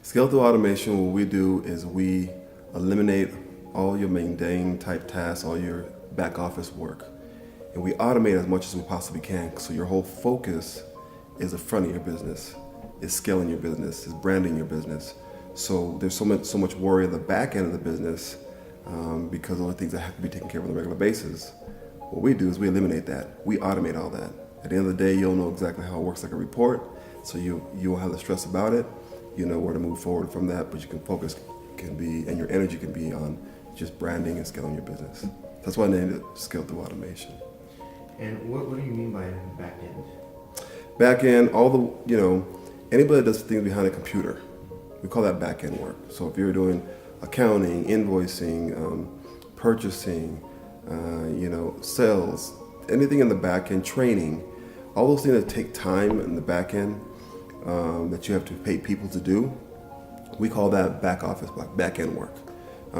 Scale through automation, what we do is we eliminate all your mundane type tasks, all your back office work, and we automate as much as we possibly can. So your whole focus is the front of your business, is scaling your business, is branding your business. So there's so much worry on the back end of the business because of the things that have to be taken care of on a regular basis. What we do is we eliminate that. We automate all that. At the end of the day, you'll know exactly how it works like a report, so you won't have the stress about it. You know where to move forward from that, but you can focus and your energy can be on just branding and scaling your business. That's why I named it Scale Through Automation. And what do you mean by back end? Back end, anybody that does things behind a computer, we call that back end work. So if you're doing accounting, invoicing, purchasing, sales, anything in the back end, training, all those things that take time in the back end that you have to pay people to do, we call that back office, back end work,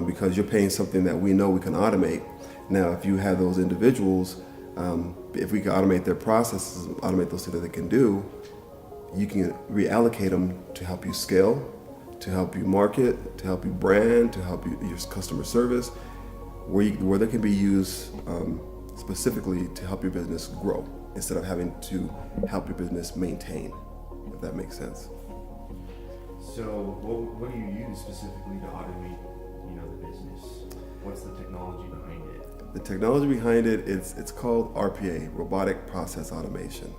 because you're paying something that we know we can automate. Now, if you have those individuals, if we can automate their processes, automate those things that they can do, you can reallocate them to help you scale, to help you market, to help you brand, to help you your customer service, where they can be used specifically to help your business grow instead of having to help your business maintain, if that makes sense. So what do you use specifically to automate, the business? What's the technology behind it? The technology behind it, it's called RPA, Robotic Process Automation.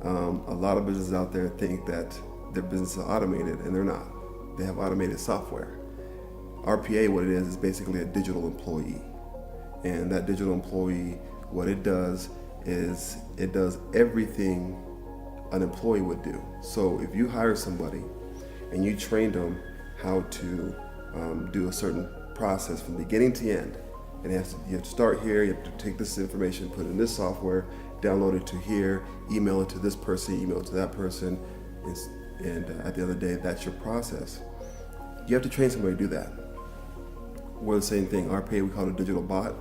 A lot of businesses out there think that their business is automated, and they're not. They have automated software. RPA, what it is basically a digital employee. And that digital employee, what it does is it does everything an employee would do. So if you hire somebody and you trained them how to do a certain process from beginning to end, and you have to start here, you have to take this information, put it in this software, download it to here, email it to this person, email it to that person, and at the end of the day, that's your process. You have to train somebody to do that. We're the same thing. RPA, we call it a digital bot,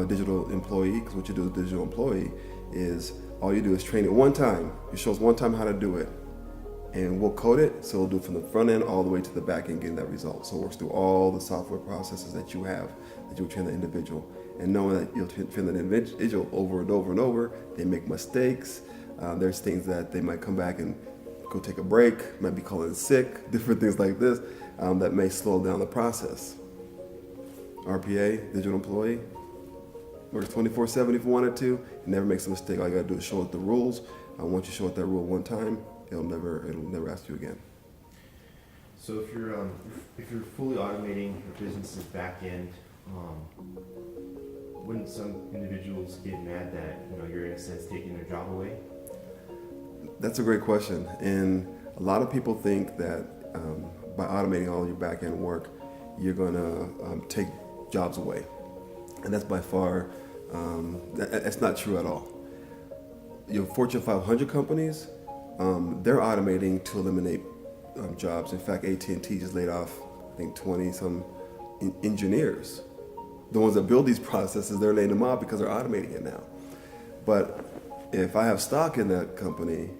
digital employee, because what you do with a digital employee is all you do is train it one time. You show us one time how to do it, and we'll code it, so we'll do it from the front end all the way to the back end, getting that result. So it works through all the software processes that you have, that you'll train the individual. And knowing that you'll train the individual over and over and over, they make mistakes. There's things that they might come back and go take a break, might be calling sick, different things like this that may slow down the process. RPA, digital employee, works 24/7 if you wanted to. It never makes a mistake. All you gotta do is show it the rules. Once you show it that rule one time, it'll never ask you again. So if you're fully automating your business's back end, wouldn't some individuals get mad that you're in a sense taking their job away? That's a great question, and a lot of people think that by automating all your back end work, you're gonna take jobs away, and that's by far that's not true at all. Your Fortune 500 companies, they're automating to eliminate jobs. In fact, AT&T just laid off, I think, 20-some engineers. The ones that build these processes, they're laying them off because they're automating it now. But if I have stock in that company,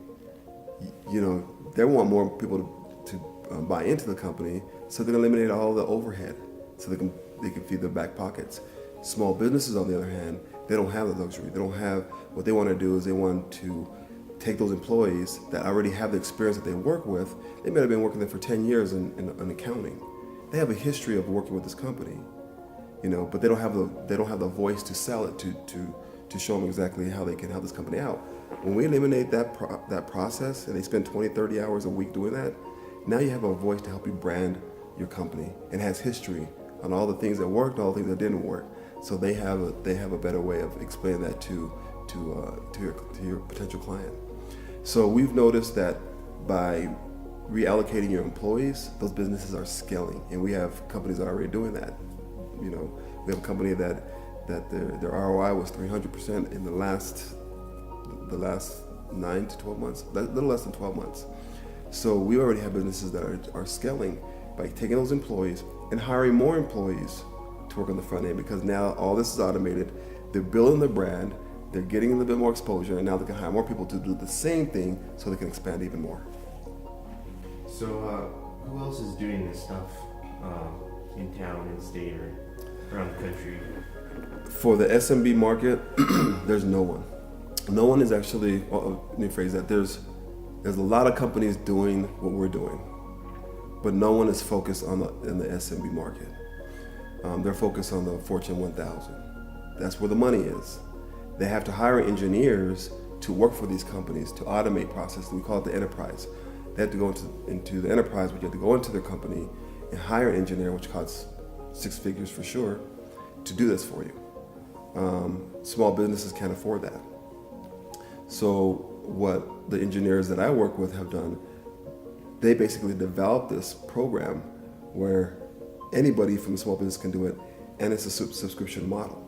they want more people to buy into the company, so they're gonna eliminate all the overhead, so they can feed their back pockets. Small businesses, on the other hand, they don't have the luxury. They don't have, what they want to do is they want to take those employees that already have the experience that they work with. They may have been working there for 10 years in accounting. They have a history of working with this company, but they don't have the voice to sell it to show them exactly how they can help this company out. When we eliminate that process, and they spend 20, 30 hours a week doing that, now you have a voice to help you brand your company, and has history on all the things that worked, all the things that didn't work. So they have a better way of explaining that to your potential client. So we've noticed that by reallocating your employees, those businesses are scaling, and we have companies that are already doing that. We have a company that their ROI was 300% in the last 9 to 12 months, a little less than 12 months. So we already have businesses that are scaling by taking those employees and hiring more employees to work on the front end, because now all this is automated. They're building their brand, they're getting a little bit more exposure, and now they can hire more people to do the same thing so they can expand even more. So who else is doing this stuff in town, in state, or around the country? For the SMB market, there's no one. No one is actually, well, let me phrase that, there's a lot of companies doing what we're doing, but no one is focused in the SMB market. They're focused on the Fortune 1000. That's where the money is. They have to hire engineers to work for these companies to automate processes. We call it the enterprise. They have to go into the enterprise, but you have to go into their company and hire an engineer, which costs 6 figures for sure, to do this for you. Small businesses can't afford that. So what the engineers that I work with have done, they basically developed this program where anybody from a small business can do it, and it's a subscription model.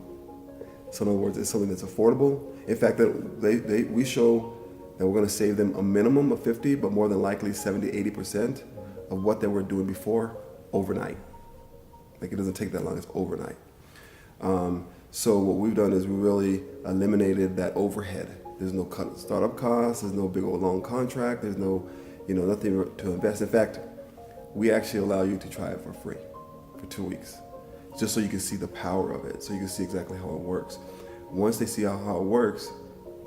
So in other words, it's something that's affordable. In fact, we show that we're going to save them a minimum of 50, but more than likely 70, 80% of what they were doing before overnight. Like, it doesn't take that long, it's overnight. So what we've done is we really eliminated that overhead. There's no startup costs, there's no big old long contract, there's no, nothing to invest. In fact, we actually allow you to try it for free for 2 weeks, just so you can see the power of it, so you can see exactly how it works. Once they see how it works,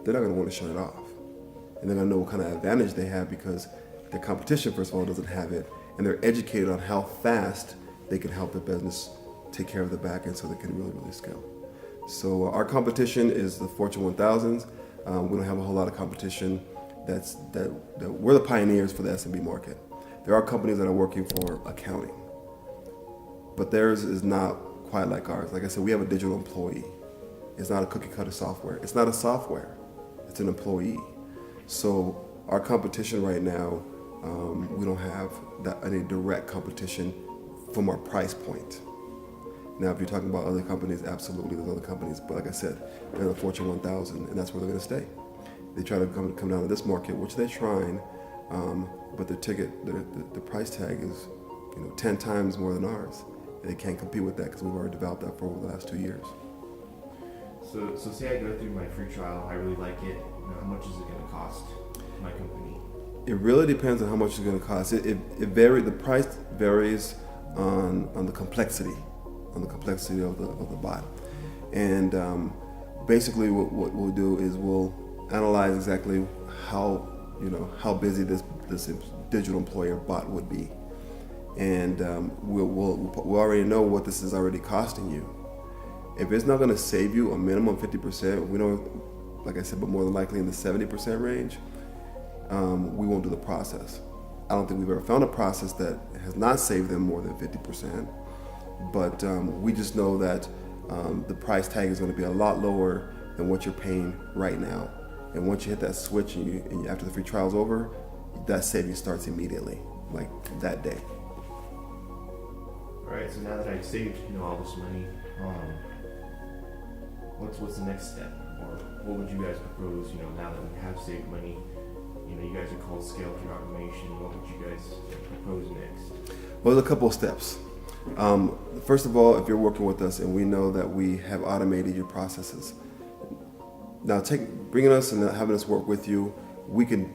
they're not gonna wanna shut it off. And they're gonna know what kind of advantage they have because their competition, first of all, doesn't have it, and they're educated on how fast they can help their business take care of the back end so they can really, really scale. So our competition is the Fortune 1000s. We don't have a whole lot of competition. That we're the pioneers for the SMB market. There are companies that are working for accounting, but theirs is not quite like ours. Like I said, we have a digital employee. It's not a cookie cutter software. It's not a software. It's an employee. So our competition right now, we don't have any direct competition from our price point. Now, if you're talking about other companies, absolutely, there's other companies. But like I said, they're the Fortune 1000, and that's where they're going to stay. They try to come down to this market, which they're trying, but the price tag is, 10 times more than ours. They can't compete with that because we've already developed that for over the last 2 years. So say I go through my free trial, I really like it. How much is it going to cost my company? It really depends on how much it's going to cost. It varies. The price varies on the complexity. On the complexity of the bot. And basically what we'll do is we'll analyze exactly how busy this digital employer bot would be. And we'll already know what this is already costing you. If it's not going to save you a minimum 50%, we don't, like I said, but more than likely in the 70% range, we won't do the process. I don't think we've ever found a process that has not saved them more than 50%. But we just know that the price tag is going to be a lot lower than what you're paying right now. And once you hit that switch and after the free trial's over, that savings starts immediately, like that day. All right. So now that I've saved all this money, what's the next step, or what would you guys propose? Now that we have saved money, you guys are called Scale Through Automation. What would you guys propose next? Well, there's a couple of steps. First of all, if you're working with us and we know that we have automated your processes, now bringing us and having us work with you, we can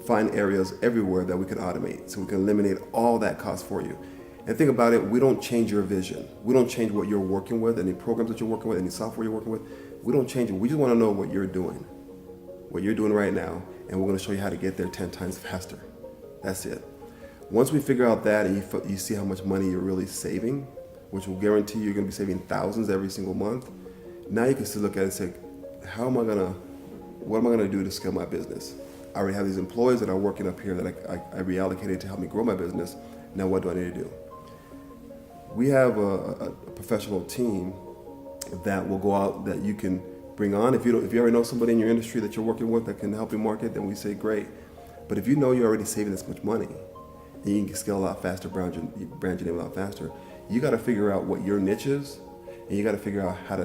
find areas everywhere that we can automate, so we can eliminate all that cost for you. And think about it, we don't change your vision. We don't change what you're working with, any programs that you're working with, any software you're working with. We don't change it. We just want to know what you're doing right now, and we're going to show you how to get there 10 times faster. That's it. Once we figure out that and you see how much money you're really saving, which will guarantee you're going to be saving thousands every single month, now you can still look at it and say, what am I going to do to scale my business? I already have these employees that are working up here that I reallocated to help me grow my business. Now what do I need to do? We have a professional team that will go out that you can bring on. If you already know somebody in your industry that you're working with that can help you market, then we say great. But if you know you're already saving this much money, and you can scale a lot faster, brand your name a lot faster, you got to figure out what your niche is, and you got to figure out how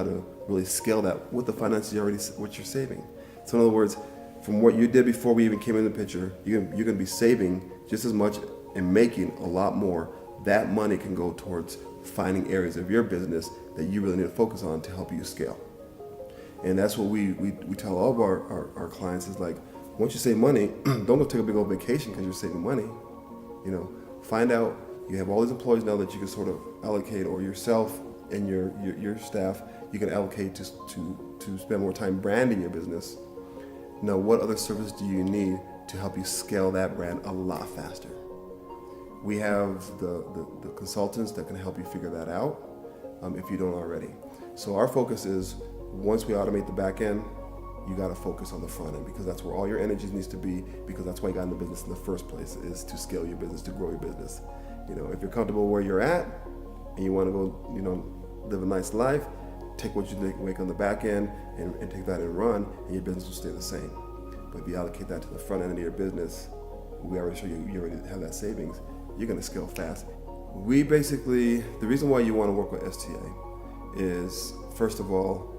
to really scale that with the finances what you're saving. So in other words, from what you did before we even came in the picture, you're going to be saving just as much and making a lot more. That money can go towards finding areas of your business that you really need to focus on to help you scale. And that's what we tell all of our clients is like, once you save money, don't go take a big old vacation because you're saving money. find out you have all these employees now that you can sort of allocate, or yourself and your staff, you can allocate to spend more time branding your business. Now, what other service do you need to help you scale that brand a lot faster? We have the consultants that can help you figure that out if you don't already. So our focus is, once we automate the back end, you got to focus on the front end, because that's where all your energy needs to be, because that's why you got in the business in the first place, is to scale your business, to grow your business. If you're comfortable where you're at and you want to go, live a nice life, take what you make on the back end and take that and run, and your business will stay the same. But if you allocate that to the front end of your business, we already show you already have that savings, you're going to scale fast. We basically, the reason why you want to work with STA is, first of all,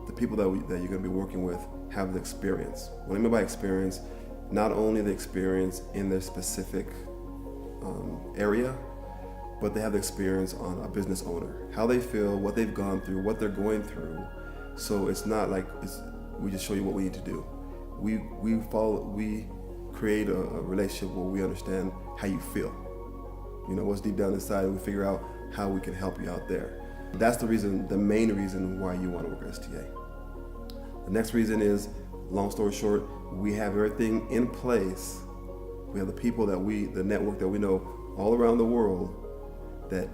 the people that you're going to be working with have the experience. What I mean by experience, not only the experience in their specific area, but they have the experience on a business owner, how they feel, what they've gone through, what they're going through. So it's not like we just show you what we need to do. We create a relationship where we understand how you feel. What's deep down inside, and we figure out how we can help you out there. That's the main reason why you want to work at STA. The next reason is, long story short, we have everything in place. We have the people the network that we know all around the world that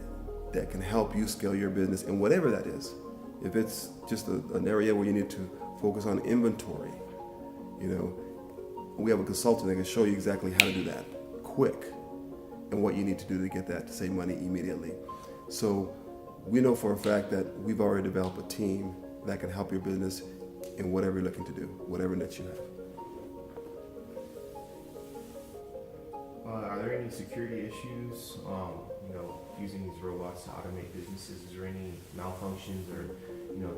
can help you scale your business in whatever that is. If it's just an area where you need to focus on inventory, we have a consultant that can show you exactly how to do that quick and what you need to do to get that to save money immediately. So we know for a fact that we've already developed a team that can help your business in whatever you're looking to do, whatever niche you have. Are there any security issues, using these robots to automate businesses? Is there any malfunctions or,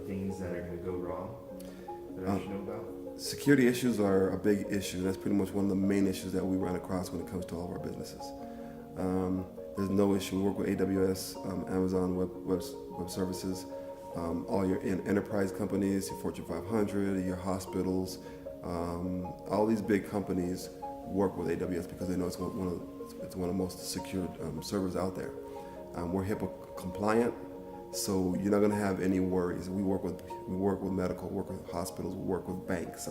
things that are going to go wrong that I should know about? Security issues are a big issue. That's pretty much one of the main issues that we run across when it comes to all of our businesses. There's no issue. We work with AWS, Amazon Web Services, all your enterprise companies, your Fortune 500, your hospitals, all these big companies work with AWS because they know it's one of the most secured servers out there. We're HIPAA compliant, so you're not going to have any worries. We work with medical, work with hospitals, we work with banks,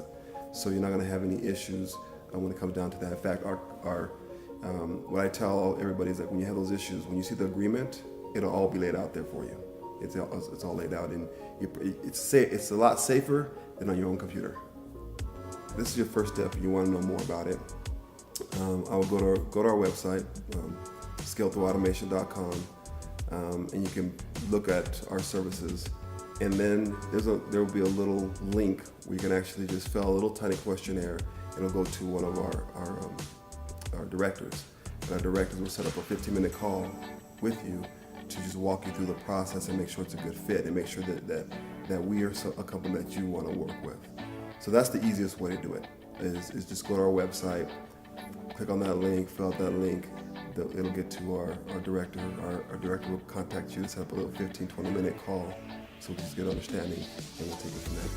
so you're not going to have any issues when it comes down to that. In fact, what I tell everybody is that when you have those issues, when you see the agreement, it'll all be laid out there for you. It's all laid out, and it's a lot safer than on your own computer. This is your first step. You want to know more about it. I will go to our website, scalethroughautomation.com, and you can look at our services. And then there will be a little link where you can actually just fill a little tiny questionnaire. It'll go to one of our directors. And our directors will set up a 15-minute call with you to just walk you through the process and make sure it's a good fit and make sure that we are a company that you want to work with. So that's the easiest way to do it, is just go to our website, click on that link, fill out that link. It'll get to our director. Our director will contact you to set up a little 15-20 minute call so we can just get an understanding, and we'll take it from there.